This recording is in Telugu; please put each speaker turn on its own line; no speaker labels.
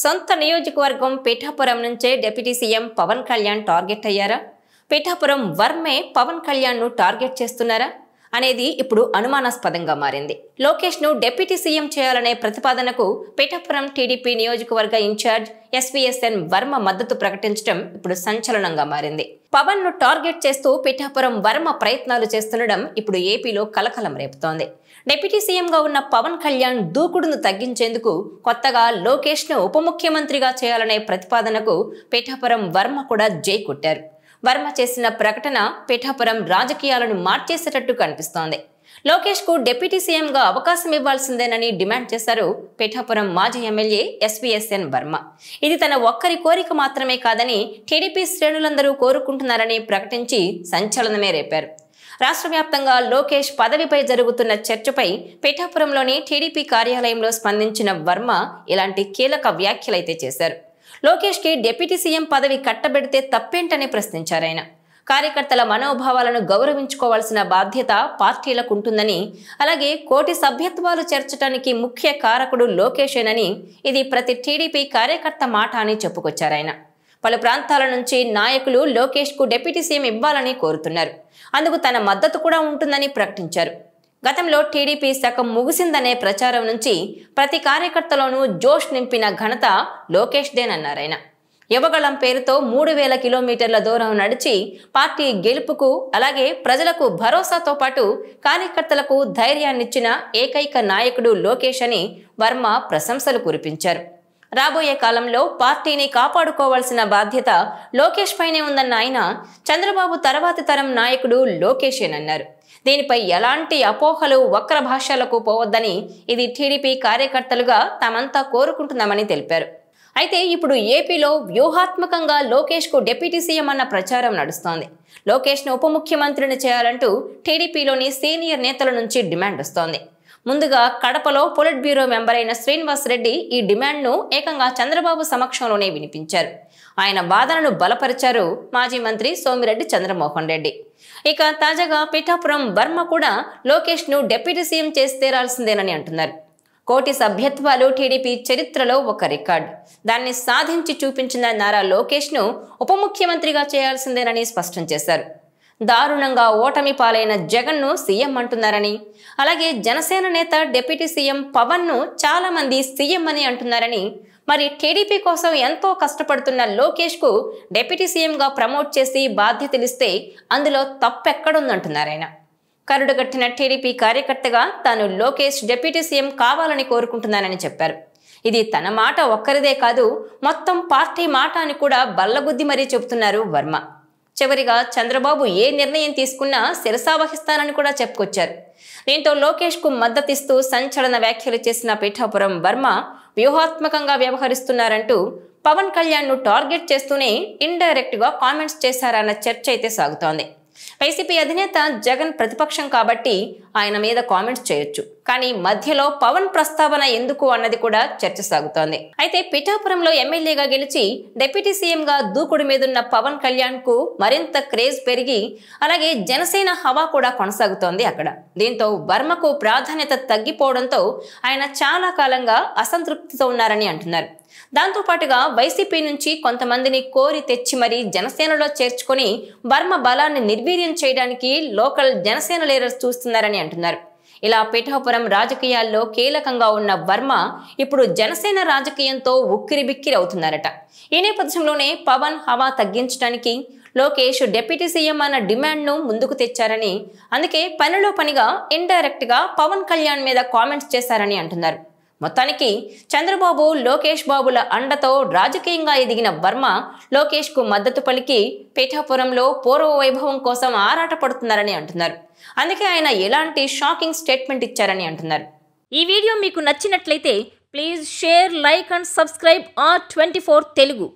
సొంత నియోజకవర్గం పిఠాపురం నుంచే deputy CM Pawan Kalyan target అయ్యారా? పిఠాపురం వర్మే పవన్ కళ్యాణ్ ను టార్గెట్ చేస్తున్నారా అనేది ఇప్పుడు అనుమానాస్పదంగా మారింది. లోకేష్ ను డిప్యూటీ సీఎం చేయాలనే ప్రతిపాదనకు పిఠాపురం టీడీపీ నియోజకవర్గ ఇన్ఛార్జ్ ఎస్వీఎస్ఎన్ వర్మ మద్దతు ప్రకటించడం ఇప్పుడు సంచలనంగా మారింది. పవన్ ను టార్గెట్ చేస్తూ పిఠాపురం వర్మ ప్రయత్నాలు చేస్తుండడం ఇప్పుడు ఏపీలో కలకలం రేపుతోంది. డిప్యూటీ సీఎంగా ఉన్న పవన్ కళ్యాణ్ దూకుడును తగ్గించేందుకు కొత్తగా లోకేష్ ను ఉప ముఖ్యమంత్రిగా చేయాలనే ప్రతిపాదనకు పిఠాపురం వర్మ కూడా జై కొట్టారు. వర్మ చేసిన ప్రకటన పిఠాపురం రాజకీయాలను మార్చేసేటట్టు కనిపిస్తోంది. లోకేష్ కు డిప్యూటీ సీఎంగా అవకాశం ఇవ్వాల్సిందేనని డిమాండ్ చేశారు పిఠాపురం మాజీ ఎమ్మెల్యే ఎస్వీఎస్ఎన్ వర్మ. ఇది తన ఒక్కరి కోరిక మాత్రమే కాదని టీడీపీ శ్రేణులందరూ కోరుకుంటున్నారని ప్రకటించి సంచలనమే రేపారు. రాష్ట్ర వ్యాప్తంగా లోకేష్ పదవిపై జరుగుతున్న చర్చపై పిఠాపురంలోని టీడీపీ కార్యాలయంలో స్పందించిన వర్మ ఇలాంటి కీలక వ్యాఖ్యలైతే చేశారు. లోకేష్ కి డిప్యూటీ సీఎం పదవి కట్టబెడితే తప్పేంటని ప్రశ్నించారాయన. కార్యకర్తల మనోభావాలను గౌరవించుకోవాల్సిన బాధ్యత పార్టీలకు ఉంటుందని, అలాగే కోటి సభ్యత్వాలు చేర్చడానికి ముఖ్య కారకుడు లోకేషేనని, ఇది ప్రతి టీడీపీ కార్యకర్త మాట అని చెప్పుకొచ్చారాయన. పలు ప్రాంతాల నుంచి నాయకులు లోకేష్ కు డిప్యూటీ సీఎం ఇవ్వాలని కోరుతున్నారు. అందుకు తన మద్దతు కూడా ఉంటుందని ప్రకటించారు. గతంలో టీడీపీ శకం ముగిసిందనే ప్రచారం నుంచి ప్రతి కార్యకర్తలోనూ జోష్ నింపిన ఘనత లోకేష్దేనన్నారాయన. యువగళం పేరుతో 3000 కిలోమీటర్ల దూరం నడిచి పార్టీ గెలుపుకు, అలాగే ప్రజలకు భరోసాతో పాటు కార్యకర్తలకు ధైర్యాన్నిచ్చిన ఏకైక నాయకుడు లోకేష్ అని వర్మ ప్రశంసలు కురిపించారు. రాబోయే కాలంలో పార్టీని కాపాడుకోవాల్సిన బాధ్యత లోకేష్ పైనే ఉందన్న ఆయన, చంద్రబాబు తర్వాతి తరం నాయకుడు లోకేషేనన్నారు. దీనిపై ఎలాంటి అపోహలు, వక్ర భాషలకు పోవద్దని, ఇది టీడీపీ కార్యకర్తలుగా తామంతా కోరుకుంటున్నామని తెలిపారు. అయితే ఇప్పుడు ఏపీలో వ్యూహాత్మకంగా లోకేష్ కు డిప్యూటీ సీఎం అన్న ప్రచారం నడుస్తోంది. లోకేష్ ను ఉప ముఖ్యమంత్రిని చేయాలంటూ టీడీపీలోని సీనియర్ నేతల నుంచి డిమాండ్ వస్తోంది. ముందుగా కడపలో పొలిట్ బ్యూరో మెంబర్ అయిన శ్రీనివాస్ రెడ్డి ఈ డిమాండ్ను ఏకంగా చంద్రబాబు సమక్షంలోనే వినిపించారు. ఆయన వాదనను బలపరిచారు మాజీ మంత్రి సోమిరెడ్డి చంద్రమోహన్ రెడ్డి. ఇక తాజాగా పిఠాపురం వర్మ కూడా లోకేష్ ను డిప్యూటీ సీఎం చేసి తీరాల్సిందేనని అంటున్నారు. కోటి సభ్యత్వాలు టీడీపీ చరిత్రలో ఒక రికార్డు. దాన్ని సాధించి చూపించిన నారా లోకేష్ ను ఉప ముఖ్యమంత్రిగా చేయాల్సిందేనని స్పష్టం చేశారు. దారుణంగా ఓటమి పాలైన జగన్ ను సీఎం అంటున్నారని, అలాగే జనసేన నేత డిప్యూటీ సీఎం పవన్ ను చాలా మంది సీఎం అని అంటున్నారని, మరి టీడీపీ కోసం ఎంతో కష్టపడుతున్న లోకేష్ కు డిప్యూటీ సీఎంగా ప్రమోట్ చేసి బాధ్యతలిస్తే అందులో తప్పెక్కడుందంటున్నారాయన. కరుడుగట్టిన టీడీపీ కార్యకర్తగా తాను లోకేష్ డిప్యూటీ సీఎం కావాలని కోరుకుంటున్నానని చెప్పారు. ఇది తన మాట ఒక్కరిదే కాదు, మొత్తం పార్టీ మాట అని కూడా బల్లగుద్ది మరీ చెబుతున్నారు వర్మ. చివరిగా చంద్రబాబు ఏ నిర్ణయం తీసుకున్నా శిరసావహిస్తానని కూడా చెప్పుకొచ్చారు. దీంతో లోకేష్ కు మద్దతిస్తూ సంచలన వ్యాఖ్యలు చేసిన పిఠాపురం వర్మ వ్యూహాత్మకంగా వ్యవహరిస్తున్నారంటూ పవన్ కళ్యాణ్ ను టార్గెట్ చేస్తూనే ఇండైరెక్ట్ గా కామెంట్స్ చేశారన్న చర్చ అయితే సాగుతోంది. వైసీపీ అధినేత జగన్ ప్రతిపక్షం కాబట్టి ఆయన మీద కామెంట్స్ చేయొచ్చు, కానీ మధ్యలో పవన్ ప్రస్తావన ఎందుకు అన్నది కూడా చర్చ సాగుతోంది. అయితే పిఠాపురంలో ఎమ్మెల్యేగా గెలిచి డిప్యూటీ సీఎంగా దూకుడు మీదున్న పవన్ కళ్యాణ్ కు మరింత క్రేజ్ పెరిగి, అలాగే జనసేన హవా కూడా కొనసాగుతోంది అక్కడ. దీంతో వర్మకు ప్రాధాన్యత తగ్గిపోవడంతో ఆయన చాలా కాలంగా అసంతృప్తితో ఉన్నారని అంటున్నారు. దాంతో పాటుగా వైసీపీ నుంచి కొంతమందిని కోరి తెచ్చి మరీ జనసేనలో చేర్చుకొని వర్మ బలాన్ని నిర్వీర్యం చేయడానికి లోకల్ జనసేన లీడర్స్ చూస్తున్నారని అంటున్నారు. ఇలా పిఠాపురం రాజకీయాల్లో కీలకంగా ఉన్న వర్మ ఇప్పుడు జనసేన రాజకీయంతో ఉక్కిరిబిక్కిరి అవుతున్నారట. ఈ నేపథ్యంలోనే పవన్ హవా తగ్గించడానికి లోకేష్ డిప్యూటీ సీఎం అన్న డిమాండ్ ను ముందుకు తెచ్చారని, అందుకే పనిలో పనిగా ఇండైరెక్ట్ గా పవన్ కళ్యాణ్ మీద కామెంట్స్ చేశారని అంటున్నారు. మొత్తానికి చంద్రబాబు, లోకేష్ బాబుల అండతో రాజకీయంగా ఎదిగిన వర్మ లోకేష్ కు మద్దతు పలికి పిఠాపురంలో పూర్వ వైభవం కోసం ఆరాట పడుతున్నారని అంటున్నారు. అందుకే ఆయన ఎలాంటి షాకింగ్ స్టేట్మెంట్ ఇచ్చారని అంటున్నారు. ఈ వీడియో మీకు నచ్చినట్లయితే please share, like and subscribe R24 Telugu.